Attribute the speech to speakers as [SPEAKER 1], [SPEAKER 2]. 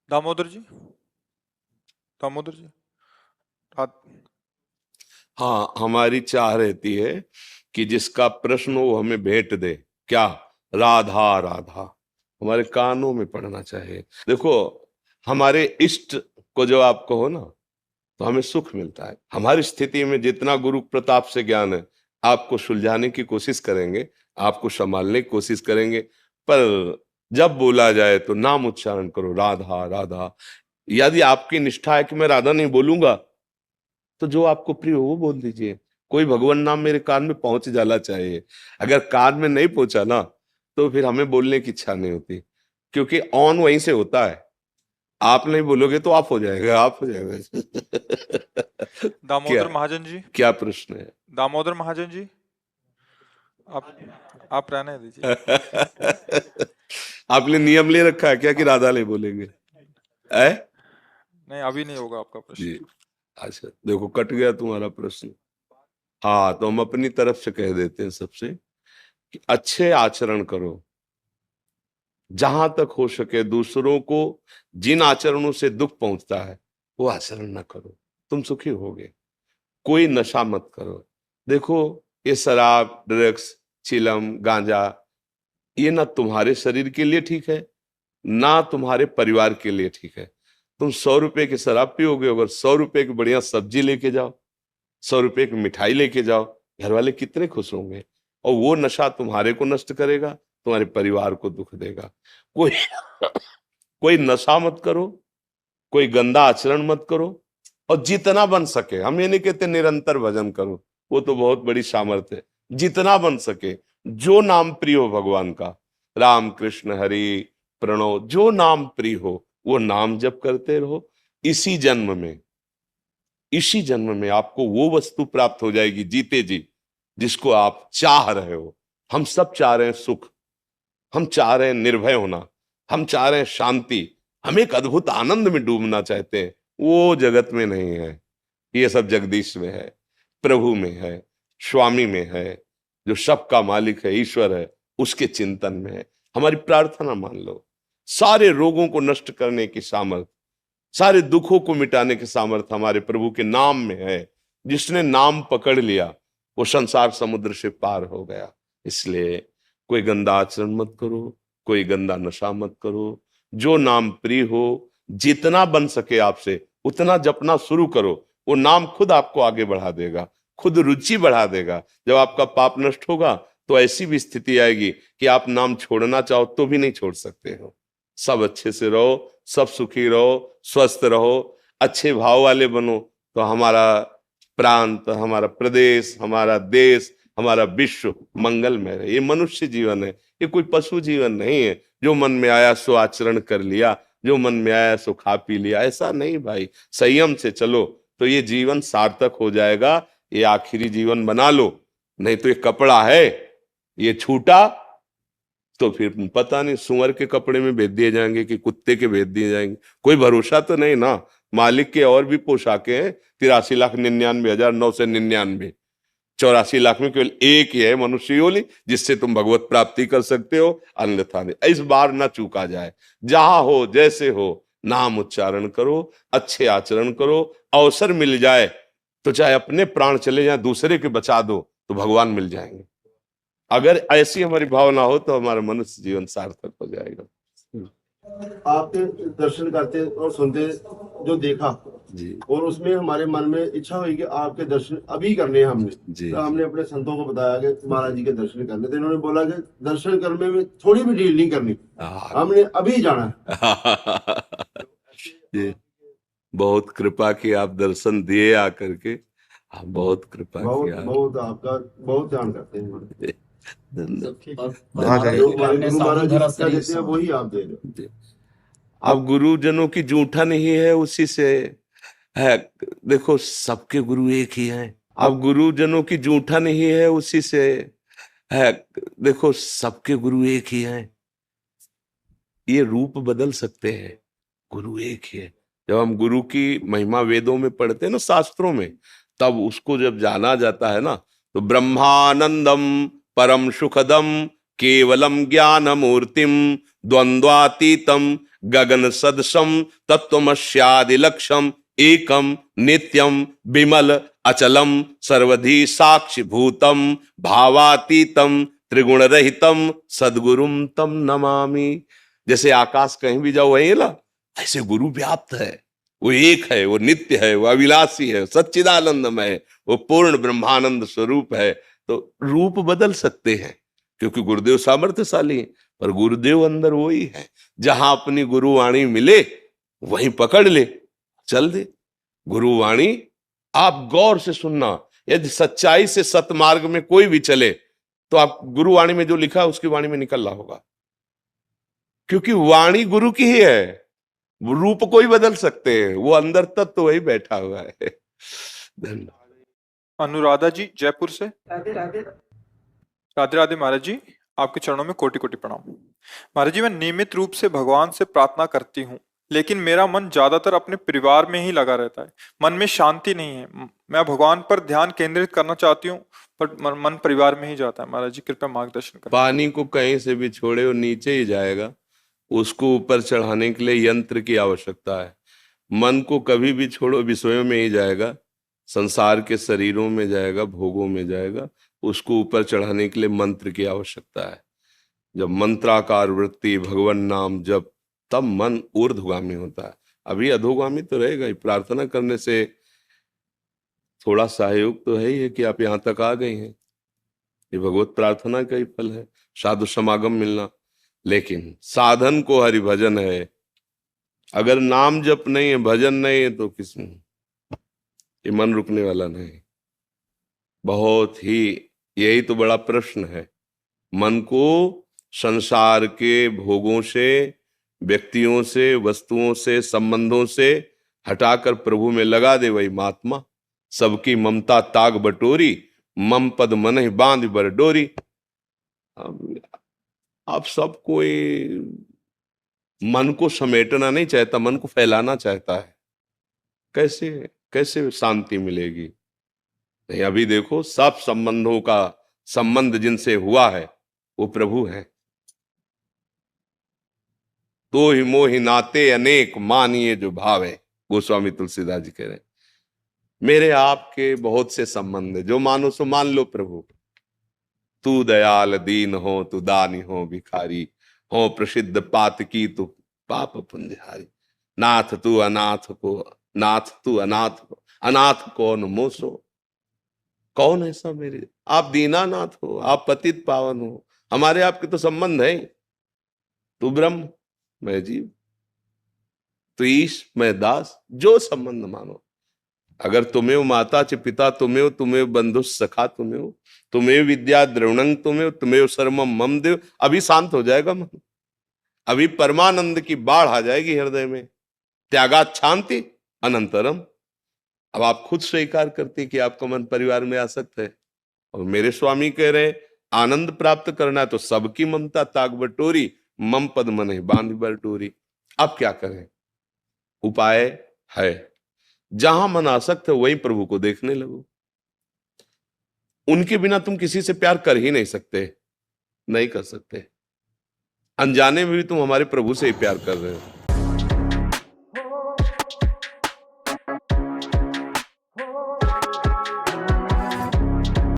[SPEAKER 1] दामोदर जी, दामोदर जी,
[SPEAKER 2] हाँ, हमारी चाह रहती है कि जिसका प्रश्न हो वो हमें भेंट दे। क्या? राधा राधा हमारे कानों में पड़ना चाहिए। देखो, हमारे इष्ट को जब आप कहो ना तो हमें सुख मिलता है। हमारी स्थिति में जितना गुरु प्रताप से ज्ञान है, आपको सुलझाने की कोशिश करेंगे, आपको संभालने की कोशिश करेंगे, पर जब बोला जाए तो नाम उच्चारण करो, राधा राधा। यदि आपकी निष्ठा है कि मैं राधा नहीं बोलूंगा, तो जो आपको प्रिय हो वो बोल दीजिए। कोई भगवान नाम मेरे कान में पहुंच जाना चाहिए। अगर कान में नहीं पहुंचा ना, तो फिर हमें बोलने की इच्छा नहीं होती, क्योंकि ऑन वहीं से होता है। आप नहीं बोलोगे तो आप हो जाएगा, आप हो जाएगा। क्या
[SPEAKER 1] दामोदर महाजन जी,
[SPEAKER 2] क्या प्रश्न है?
[SPEAKER 1] दामोदर महाजन जी, आप रहने दीजिए।
[SPEAKER 2] आपने नियम ले रखा है क्या कि राधा नहीं बोलेंगे? है?
[SPEAKER 1] नहीं, अभी नहीं होगा आपका
[SPEAKER 2] जी,
[SPEAKER 1] प्रश्न।
[SPEAKER 2] अच्छा देखो, कट गया तुम्हारा प्रश्न। हाँ, तो हम अपनी तरफ से कह देते हैं सबसे कि अच्छे आचरण करो। जहां तक हो सके दूसरों को जिन आचरणों से दुख पहुंचता है वो आचरण ना करो, तुम सुखी होगे। कोई नशा मत करो। देखो, ये शराब, ड्रग्स, चिलम, गांजा, ये ना तुम्हारे शरीर के लिए ठीक है, ना तुम्हारे परिवार के लिए ठीक है। तुम 100 रुपए की शराब पियोगे, अगर 100 रुपए की बढ़िया सब्जी लेके जाओ, 100 रुपए की मिठाई लेके जाओ, घर वाले कितने खुश होंगे। और वो नशा तुम्हारे को नष्ट करेगा, तुम्हारे परिवार को दुख देगा। कोई कोई नशा मत करो, कोई गंदा आचरण मत करो। और जितना बन सके, हम ये नहीं कहते निरंतर भजन करो, वो तो बहुत बड़ी सामर्थ्य है। जितना बन सके, जो नाम प्रिय हो भगवान का, राम कृष्ण हरि प्रणव, जो नाम प्रिय हो वो नाम जप करते रहो। इसी जन्म में, इसी जन्म में आपको वो वस्तु प्राप्त हो जाएगी जीते जी, जिसको आप चाह रहे हो। हम सब चाह रहे हैं सुख, हम चाह रहे हैं निर्भय होना, हम चाह रहे हैं शांति, हम एक अद्भुत आनंद में डूबना चाहते हैं। वो जगत में नहीं है, ये सब जगदीश में है, प्रभु में है, स्वामी में है, जो सबका मालिक है, ईश्वर है, उसके चिंतन में है। हमारी प्रार्थना मान लो, सारे रोगों को नष्ट करने की सामर्थ, सारे दुखों को मिटाने की सामर्थ हमारे प्रभु के नाम में है। जिसने नाम पकड़ लिया वो संसार समुद्र से पार हो गया। इसलिए कोई गंदा आचरण मत करो, कोई गंदा नशा मत करो। जो नाम प्रिय हो, जितना बन सके आपसे उतना जपना शुरू करो। वो नाम खुद आपको आगे बढ़ा देगा, खुद रुचि बढ़ा देगा। जब आपका पाप नष्ट होगा तो ऐसी भी स्थिति आएगी कि आप नाम छोड़ना चाहो तो भी नहीं छोड़ सकते हो। सब अच्छे से रहो, सब सुखी रहो, स्वस्थ रहो, अच्छे भाव वाले बनो, तो हमारा प्रांत, हमारा प्रदेश, हमारा देश, हमारा विश्व मंगलमय रहे। ये मनुष्य जीवन है, ये कोई पशु जीवन नहीं है जो मन में आया सो आचरण कर लिया, जो मन में आया सो खा पी लिया। ऐसा नहीं भाई, संयम से चलो तो ये जीवन सार्थक हो जाएगा। ये आखिरी जीवन बना लो, नहीं तो ये कपड़ा है, ये छूटा तो फिर पता नहीं सुअर के कपड़े में भेज दिए जाएंगे कि कुत्ते के भेज दिए जाएंगे। कोई भरोसा तो नहीं ना। मालिक के और भी पोशाकें हैं, 83,99,999। 84 लाख में केवल एक ही है मनुष्य योनि जिससे तुम भगवत प्राप्ति कर सकते हो, अन्यथा नहीं। इस बार ना चूका जाए। जहां हो जैसे हो नाम उच्चारण करो, अच्छे आचरण करो। अवसर मिल जाए तो चाहे अपने प्राण चले जाए, दूसरे के बचा दो तो भगवान मिल जाएंगे। अगर ऐसी हमारी भावना हो तो हमारा मनुष्य जीवन सार्थक हो जाएगा।
[SPEAKER 3] आपके दर्शन करते और सुनते जो देखा
[SPEAKER 2] जी,
[SPEAKER 3] और उसमें हमारे मन में इच्छा हुई कि आपके दर्शन अभी करने हैं हमने।
[SPEAKER 2] जी,
[SPEAKER 3] तो हमने अपने संतों को बताया कि महाराज जी के दर्शन करने थे। इन्होंने बोला कि दर्शन करने में थोड़ी भी डील नहीं करनी, हमने अभी जाना है।
[SPEAKER 2] जी, बहुत कृपा की, आप दर्शन दिए आकर के। हाँ, बहुत कृपा
[SPEAKER 3] बहुत
[SPEAKER 2] किया।
[SPEAKER 3] बहुत आपका बहुत ध्यान करते हैं।
[SPEAKER 2] धन्यवाद।
[SPEAKER 3] जो हमारे गुरु महाराज जी शिक्षा देते हैं वही आप दे रहे हो।
[SPEAKER 2] अब गुरुजनों की जूठा नहीं है, उसी से है। देखो, सबके गुरु एक ही हैं। अब गुरुजनों की जूठा नहीं है, उसी से है। देखो, सबके गुरु एक ही हैं। ये रूप बदल सकते हैं, गुरु एक ही है। जब हम गुरु की महिमा वेदों में पढ़ते हैं ना, शास्त्रों में, तब उसको जब जाना जाता है ना, तो ब्रह्मानंदम परम सुखदम केवलम ज्ञान मूर्तिम द्वंद्वातीतम गगन सदसम तत्वमस्यादि लक्ष्यम एकम नित्यम विमल अचलम सर्वधी साक्षी भूतम भावातीतम त्रिगुण रहितम सद्गुरुम तम नमामि। जैसे आकाश कहीं भी जाओ वही ला, ऐसे गुरु व्याप्त है, वो एक है, वो नित्य है, वो अविनाशी है, सच्चिदानंदमय है, वो पूर्ण ब्रह्मानंद स्वरूप है। तो रूप बदल सकते हैं क्योंकि गुरुदेव सामर्थ्यशाली हैं, पर गुरुदेव अंदर वही है। जहां अपनी गुरुवाणी मिले वहीं पकड़ ले, चल दे। गुरुवाणी आप गौर से सुनना, यदि सच्चाई से सतमार्ग में कोई भी चले तो आप गुरुवाणी में जो लिखा है उसकी वाणी में निकल रहा होगा, क्योंकि वाणी गुरु की ही है। वो रूप कोई बदल सकते हैं, वो अंदर तत्व वही बैठा हुआ है। धन्यवाद।
[SPEAKER 1] अनुराधा जी जयपुर से।
[SPEAKER 4] राधे राधे।
[SPEAKER 1] राधे राधे महाराज जी, आपके चरणों में कोटि कोटि प्रणाम। महाराज जी, मैं नियमित रूप से भगवान से प्रार्थना करती हूँ, लेकिन मेरा मन ज्यादातर अपने परिवार में ही लगा रहता है। मन में शांति नहीं है। मैं भगवान पर ध्यान केंद्रित करना चाहती हूँ पर मन परिवार में ही जाता है। महाराज जी कृपया मार्गदर्शन करें।
[SPEAKER 2] पानी को कहीं से भी छोड़े वो नीचे ही जाएगा, उसको ऊपर चढ़ाने के लिए यंत्र की आवश्यकता है। मन को कभी भी छोड़ो विषयों में ही जाएगा, संसार के शरीरों में जाएगा, भोगों में जाएगा। उसको ऊपर चढ़ाने के लिए मंत्र की आवश्यकता है। जब मंत्राकार वृत्ति भगवान नाम जब, तब मन ऊर्ध्वगामी होता है। अभी अधोगामी तो रहेगा ही। प्रार्थना करने से थोड़ा सहयोग तो है ही है कि आप यहाँ तक आ गए हैं, ये भगवत प्रार्थना का ही फल है, साधु समागम मिलना। लेकिन साधन को हरि भजन है। अगर नाम जप नहीं है, भजन नहीं है, तो किस ये मन रुकने वाला नहीं। बहुत ही, यही तो बड़ा प्रश्न है। मन को संसार के भोगों से, व्यक्तियों से, वस्तुओं से, संबंधों से हटाकर प्रभु में लगा दे। वही महात्मा सबकी ममता ताग बटोरी, मम पद मन ही बांध बर डोरी। आप सब कोई मन को समेटना नहीं चाहता, मन को फैलाना चाहता है। कैसे कैसे शांति मिलेगी? नहीं, अभी देखो सब संबंधों का संबंध जिनसे हुआ है वो प्रभु है। तो ही मोहि नाते अनेक मानिए जो भाव है, गोस्वामी तुलसीदास जी कह रहे हैं। मेरे आपके बहुत से संबंध है, जो मानो सो मान लो प्रभु। तू दयाल दीन हो, तू दानी हो, भिखारी हो, प्रसिद्ध पात की तू पाप पुंजहारी। नाथ तू अनाथ को, नाथ तू अनाथ को, अनाथ कौन मोसो। कौन ऐसा मेरे? आप दीनानाथ हो, आप पतित पावन हो, हमारे आपके तो संबंध है। तू ब्रह्म, मैं जीव, तू ईश, मैं दास, जो संबंध मानो। अगर तुम्हें माता च पिता तुम्हें बंधु सखा तुम्हें विद्या द्रवणंग तुम्हें सर्वम मम देव। अभी शांत हो जाएगा मन, अभी परमानंद की बाढ़ आ जाएगी हृदय में। त्यागात शांति अनंतरम। अब आप खुद स्वीकार करते कि आपका मन परिवार में आसक्त है, और मेरे स्वामी कह रहे आनंद प्राप्त करना है तो सबकी ममता ताग बटोरी, मम पद मन बांध बटोरी। अब क्या करें? उपाय है, जहां मन आसक्त है वहीं प्रभु को देखने लगो। उनके बिना तुम किसी से प्यार कर ही नहीं सकते, नहीं कर सकते। अनजाने में भी तुम हमारे प्रभु से ही प्यार कर रहे हो।